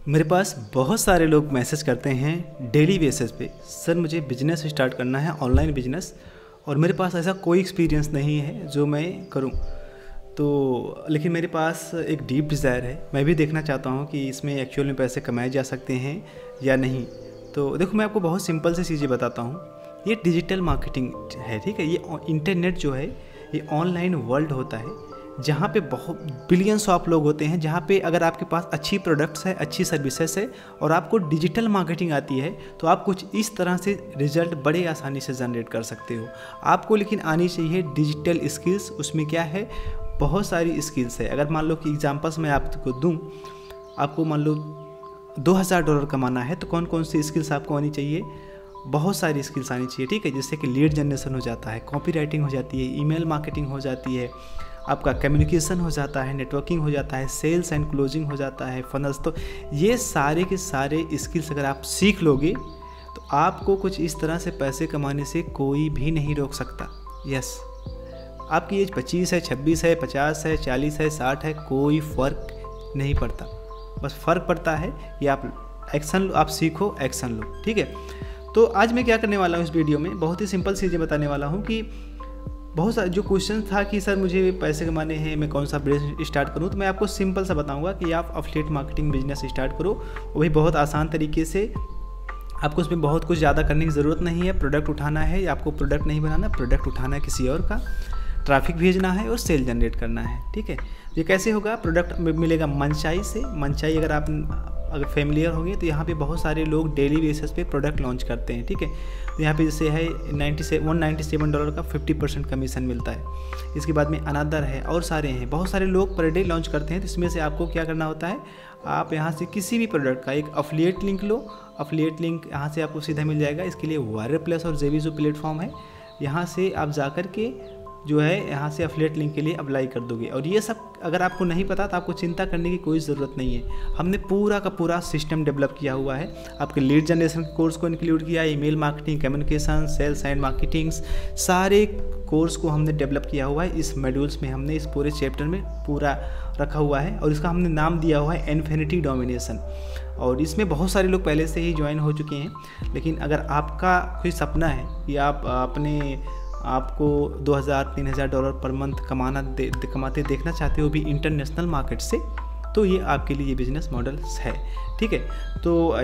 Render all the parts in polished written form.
मेरे पास बहुत सारे लोग मैसेज करते हैं डेली बेसिस पे, सर मुझे बिजनेस स्टार्ट करना है, ऑनलाइन बिजनेस, और मेरे पास ऐसा कोई एक्सपीरियंस नहीं है जो मैं करूं। तो लेकिन मेरे पास एक डीप डिज़ायर है, मैं भी देखना चाहता हूं कि इसमें एक्चुअल में पैसे कमाए जा सकते हैं या नहीं। तो देखो, मैं आपको बहुत सिंपल सी चीज़ें बताता हूं। ये डिजिटल मार्केटिंग है, ठीक है। ये इंटरनेट जो है, ये ऑनलाइन वर्ल्ड होता है जहाँ पे बहुत बिलियंस ऑफ लोग होते हैं, जहाँ पे अगर आपके पास अच्छी प्रोडक्ट्स है, अच्छी सर्विसेज है और आपको डिजिटल मार्केटिंग आती है, तो आप कुछ इस तरह से रिजल्ट बड़े आसानी से जनरेट कर सकते हो। आपको लेकिन आनी चाहिए डिजिटल स्किल्स। उसमें क्या है, बहुत सारी स्किल्स है। अगर मान लो कि एग्जांपल्स मैं आपको दूं, आपको मान लो $2000 कमाना है, तो कौन कौन सी स्किल्स आपको आनी चाहिए? बहुत सारी स्किल्स आनी चाहिए, ठीक है। जैसे कि लीड जनरेशन हो जाता है, कॉपी राइटिंग हो जाती है, ईमेल मार्केटिंग हो जाती है, आपका कम्युनिकेशन हो जाता है, नेटवर्किंग हो जाता है, सेल्स एंड क्लोजिंग हो जाता है, फनल्स। तो ये सारे के सारे स्किल्स अगर आप सीख लोगे तो आपको कुछ इस तरह से पैसे कमाने से कोई भी नहीं रोक सकता। यस, आपकी एज 25 है, 26 है, 50 है, 40 है, 60 है, कोई फ़र्क नहीं पड़ता। बस फ़र्क पड़ता है कि आप एक्शन लो, आप सीखो, एक्शन लो, ठीक है। तो आज मैं क्या करने वाला हूँ इस वीडियो में, बहुत ही सिंपल चीज़ें बताने वाला हूँ कि बहुत सारा जो क्वेश्चन था कि सर मुझे पैसे कमाने हैं, मैं कौन सा बिजनेस स्टार्ट करूं, तो मैं आपको सिंपल सा बताऊंगा कि आप एफिलिएट मार्केटिंग बिजनेस स्टार्ट करो, वो भी बहुत आसान तरीके से। आपको उसमें बहुत कुछ ज़्यादा करने की ज़रूरत नहीं है। प्रोडक्ट उठाना है, या आपको प्रोडक्ट नहीं बनाना, प्रोडक्ट उठाना है किसी और का, ट्रैफिक भेजना है और सेल जनरेट करना है, ठीक है। ये कैसे होगा? प्रोडक्ट मिलेगा मनचाई से। मनचाई अगर फेमिलियर होंगे तो यहाँ पे बहुत सारे लोग डेली बेसिस पे प्रोडक्ट लॉन्च करते हैं, ठीक है। तो यहाँ पे जैसे है $197 का 50% कमीशन मिलता है। इसके बाद में अनादर है, और सारे हैं, बहुत सारे लोग पर डे लॉन्च करते हैं। तो इसमें से आपको क्या करना होता है, आप यहाँ से किसी भी प्रोडक्ट का एक अफिलिएट लिंक लो। अफिलिएट लिंक यहाँ से आपको सीधा मिल जाएगा। इसके लिए वायरल प्लस और जेवी जो प्लेटफॉर्म है, यहाँ से आप जा कर के जो है यहाँ से अफिलिएट लिंक के लिए अप्लाई कर दोगे। और ये सब अगर आपको नहीं पता तो आपको चिंता करने की कोई ज़रूरत नहीं है। हमने पूरा का पूरा सिस्टम डेवलप किया हुआ है। आपके लीड जनरेशन कोर्स को इंक्लूड किया, email marketing, communication, sales and marketings, सारे कोर्स को हमने डेवलप किया हुआ है। इस मॉड्यूल्स में हमने इस पूरे चैप्टर में पूरा रखा हुआ है, और इसका हमने नाम दिया हुआ है इन्फिनिटी डोमिनेशन। और इसमें बहुत सारे लोग पहले से ही ज्वाइन हो चुके हैं। लेकिन अगर आपका कोई सपना है कि आपको $2000-3000 पर मंथ कमाते देखना चाहते हो भी इंटरनेशनल मार्केट से, तो ये आपके लिए ये बिजनेस मॉडल है, ठीक है। तो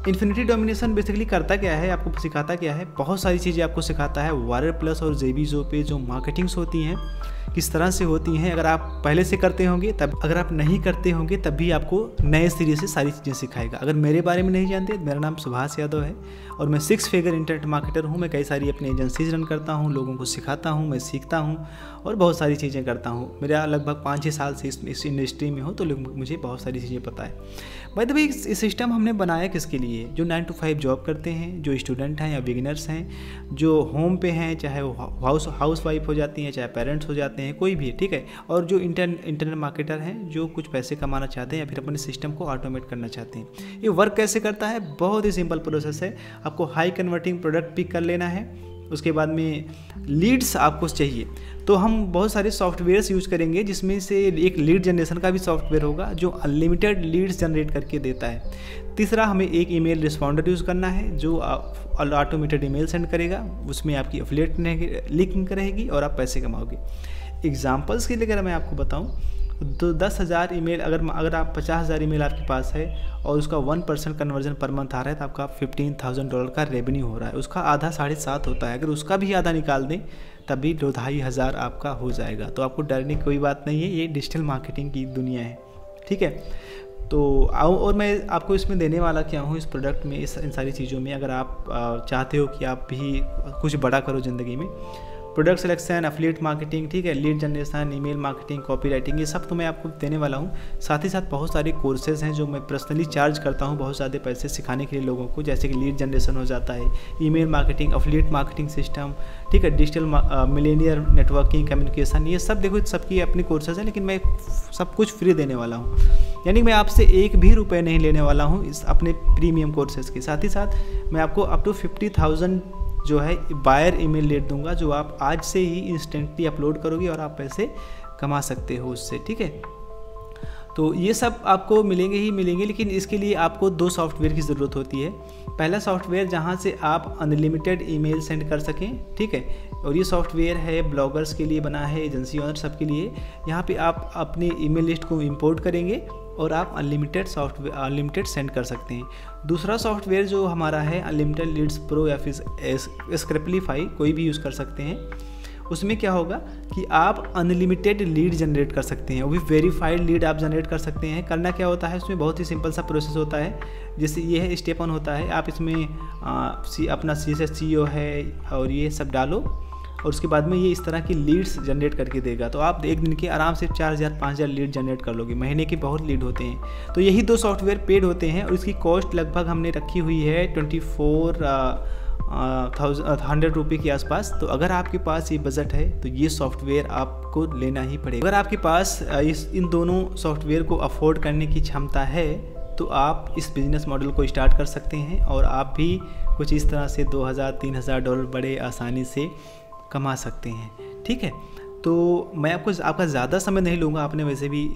इन्फिनिटी डोमिनेशन बेसिकली करता क्या है, आपको सिखाता क्या है? बहुत सारी चीज़ें आपको सिखाता है। वायरल प्लस और जेबीजो पे जो मार्केटिंग्स होती हैं किस तरह से होती हैं, अगर आप पहले से करते होंगे तब, अगर आप नहीं करते होंगे तब भी आपको नए सिरे से सारी चीज़ें सिखाएगा। अगर मेरे बारे में नहीं जानते, मेरा नाम सुभाष यादव है और मैं 6 फिगर इंटरनेट मार्केटर हूँ। मैं कई सारी अपनी एजेंसीज रन करता हूँ, लोगों को सिखाता हूँ, मैं सीखता हूँ और बहुत सारी चीज़ें करता हूँ। मेरा लगभग 5-6 साल से इस इंडस्ट्री में हो, तो मुझे बहुत सारी चीज़ें पता है। बाय द वे, इस सिस्टम हमने बनाया किसके लिए? जो 9 to 5 जॉब करते हैं, जो स्टूडेंट हैं या बिगिनर्स हैं, जो होम पे हैं, चाहे वो हाउस वाइफ हो जाती हैं, चाहे पेरेंट्स हो जाते हैं, कोई भी, ठीक है। और जो इंटरनेट मार्केटर हैं, जो कुछ पैसे कमाना चाहते हैं या फिर अपने सिस्टम को ऑटोमेट करना चाहते हैं। ये वर्क कैसे करता है? बहुत ही सिंपल प्रोसेस है। आपको हाई कन्वर्टिंग प्रोडक्ट पिक कर लेना है, उसके बाद में लीड्स आपको चाहिए। तो हम बहुत सारे सॉफ्टवेयर्स यूज़ करेंगे, जिसमें से एक लीड जनरेशन का भी सॉफ्टवेयर होगा जो अनलिमिटेड लीड्स जनरेट करके देता है। तीसरा, हमें एक ईमेल रिस्पॉन्डर यूज़ करना है जो ऑटोमेटेड ईमेल सेंड करेगा, उसमें आपकी एफिलिएट लिंक रहेगी और आप पैसे कमाओगे। एग्जाम्पल्स के लिए अगर मैं आपको बताऊं तो 10,000 ईमेल, अगर आप 50,000 ईमेल आपके पास है और उसका 1% कन्वर्जन पर मंथ आ रहा है, तो आपका $15,000 का रेवेन्यू हो रहा है। उसका आधा 7.5 होता है। अगर उसका भी आधा निकाल दें तब भी 2,500 आपका हो जाएगा। तो आपको डरने की कोई बात नहीं है, ये डिजिटल मार्केटिंग की दुनिया है, ठीक है। तो आओ, और मैं आपको इसमें देने वाला क्या हूँ इस प्रोडक्ट में, इन सारी चीज़ों में। अगर आप चाहते हो कि आप भी कुछ बड़ा करो ज़िंदगी में, प्रोडक्ट सिलेक्शन, एफिलिएट मार्केटिंग, ठीक है, lead generation, email marketing, copy writing, ये सब तो मैं आपको देने वाला हूँ। साथ ही साथ बहुत सारे कोर्सेज हैं जो मैं पर्सनली चार्ज करता हूँ बहुत ज़्यादा पैसे सिखाने के लिए लोगों को, जैसे कि लीड जनरेशन हो जाता है, email marketing, affiliate marketing system, ठीक है, डिजिटल मिलेनियर नेटवर्किंग, कम्युनिकेशन, ये सब देखो सबकी अपनी कोर्सेज हैं, लेकिन मैं सब कुछ फ्री देने वाला हूँ। यानी मैं आपसे एक भी रुपये नहीं लेने वाला हूँ इस अपने प्रीमियम कोर्सेज के। साथ ही साथ मैं आपको अप टू 50,000 जो है बायर ईमेल लेट दूंगा, जो आप आज से ही इंस्टेंटली अपलोड करोगे और आप पैसे कमा सकते हो उससे, ठीक है। तो ये सब आपको मिलेंगे ही मिलेंगे, लेकिन इसके लिए आपको 2 सॉफ्टवेयर की ज़रूरत होती है। पहला सॉफ्टवेयर जहाँ से आप अनलिमिटेड ईमेल सेंड कर सकें, ठीक है, और ये सॉफ्टवेयर है ब्लॉगर्स के लिए बना है, एजेंसी ओनर सबके लिए। यहाँ पे आप अपनी ईमेल लिस्ट को इंपोर्ट करेंगे और आप अनलिमिटेड सेंड कर सकते हैं। दूसरा सॉफ्टवेयर जो हमारा है अनलिमिटेड लीड्स प्रो या फिर स्क्रिप्टलीफाई, कोई भी यूज़ कर सकते हैं। उसमें क्या होगा कि आप अनलिमिटेड लीड जनरेट कर सकते हैं, वो भी वेरीफाइड लीड आप जनरेट कर सकते हैं। करना क्या होता है, उसमें बहुत ही सिंपल सा प्रोसेस होता है। जैसे ये है स्टेप 1 होता है, आप इसमें अपना CSO है और ये सब डालो, और उसके बाद में ये इस तरह की लीड्स जनरेट करके देगा। तो आप एक दिन के आराम से 4000 5000 लीड जनरेट कर लोगे। महीने के बहुत लीड होते हैं। तो यही 2 सॉफ्टवेयर पेड होते हैं और इसकी कॉस्ट लगभग हमने रखी हुई है 2400 रुपये के आसपास। तो अगर आपके पास ये बजट है तो ये सॉफ्टवेयर आपको लेना ही पड़ेगा। अगर आपके पास इन दोनों सॉफ्टवेयर को अफोर्ड करने की क्षमता है तो आप इस बिज़नेस मॉडल को स्टार्ट कर सकते हैं और आप भी कुछ इस तरह से $2000-3000 बड़े आसानी से कमा सकते हैं। ठीक है, तो मैं आपका ज़्यादा समय नहीं लूँगा, आपने वैसे भी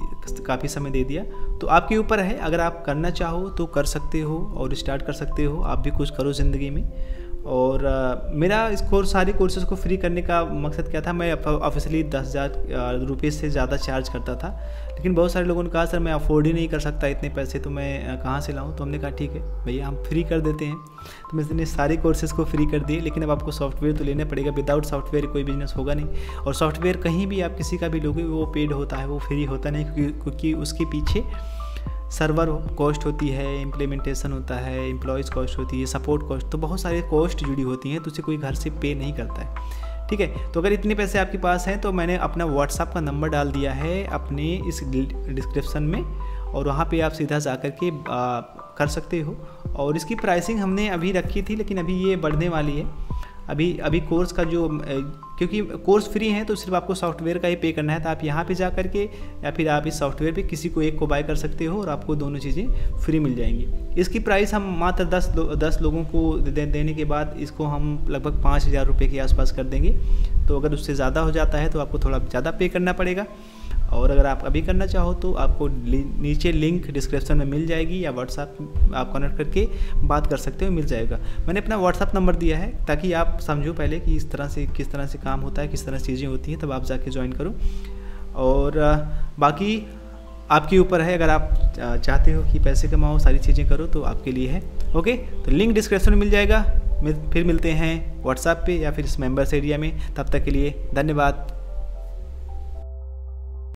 काफ़ी समय दे दिया। तो आपके ऊपर है, अगर आप करना चाहो तो कर सकते हो और स्टार्ट कर सकते हो। आप भी कुछ करो ज़िंदगी में। और मेरा इस सारे कोर्सेज़ को फ्री करने का मकसद क्या था, मैं ऑफिशियली 10,000 रुपये से ज़्यादा चार्ज करता था, लेकिन बहुत सारे लोगों ने कहा सर मैं अफोर्ड ही नहीं कर सकता इतने पैसे, तो मैं कहाँ से लाऊं। तो हमने कहा ठीक है भैया हम फ्री कर देते हैं। तो मैंने सारे कोर्सेज़ को फ्री कर दिए, लेकिन अब आपको सॉफ्टवेयर तो लेना पड़ेगा। विदाउट सॉफ्टवेयर कोई बिजनेस होगा नहीं। और सॉफ्टवेयर कहीं भी आप किसी का भी लोगे वो पेड होता है, वो फ्री होता नहीं, क्योंकि उसके पीछे सर्वर कॉस्ट होती है, इम्प्लीमेंटेशन होता है, एम्प्लॉयज़ कॉस्ट होती है, सपोर्ट कॉस्ट, तो बहुत सारे कॉस्ट जुड़ी होती हैं। तो उसे कोई घर से पे नहीं करता है। ठीक है, तो अगर इतने पैसे आपके पास हैं तो मैंने अपना व्हाट्सएप का नंबर डाल दिया है अपने इस डिस्क्रिप्शन में, और वहाँ पे आप सीधा जा कर के कर सकते हो। और इसकी प्राइसिंग हमने अभी रखी थी, लेकिन अभी ये बढ़ने वाली है। अभी कोर्स का जो, क्योंकि कोर्स फ्री है तो सिर्फ आपको सॉफ्टवेयर का ही पे करना है। तो आप यहाँ पे जा कर के या फिर आप इस सॉफ्टवेयर पे किसी को एक को बाय कर सकते हो और आपको दोनों चीज़ें फ्री मिल जाएंगी। इसकी प्राइस हम मात्र 10 लोगों को देने के बाद इसको हम लगभग 5000 रुपये के आसपास कर देंगे। तो अगर उससे ज़्यादा हो जाता है तो आपको थोड़ा ज़्यादा पे करना पड़ेगा। और अगर आप अभी करना चाहो तो आपको नीचे लिंक डिस्क्रिप्शन में मिल जाएगी, या व्हाट्सएप आप कनेक्ट करके बात कर सकते हो, मिल जाएगा। मैंने अपना व्हाट्सएप नंबर दिया है ताकि आप समझो पहले कि किस तरह से काम होता है, किस तरह से चीज़ें होती हैं, तब आप जाके ज्वाइन करो। और बाकी आपके ऊपर है, अगर आप चाहते हो कि पैसे कमाओ, सारी चीज़ें करो, तो आपके लिए है। ओके, तो लिंक डिस्क्रिप्शन में मिल जाएगा। फिर मिलते हैं व्हाट्सएप पे या फिर इस मेंबर्स एरिया में। तब तक के लिए धन्यवाद।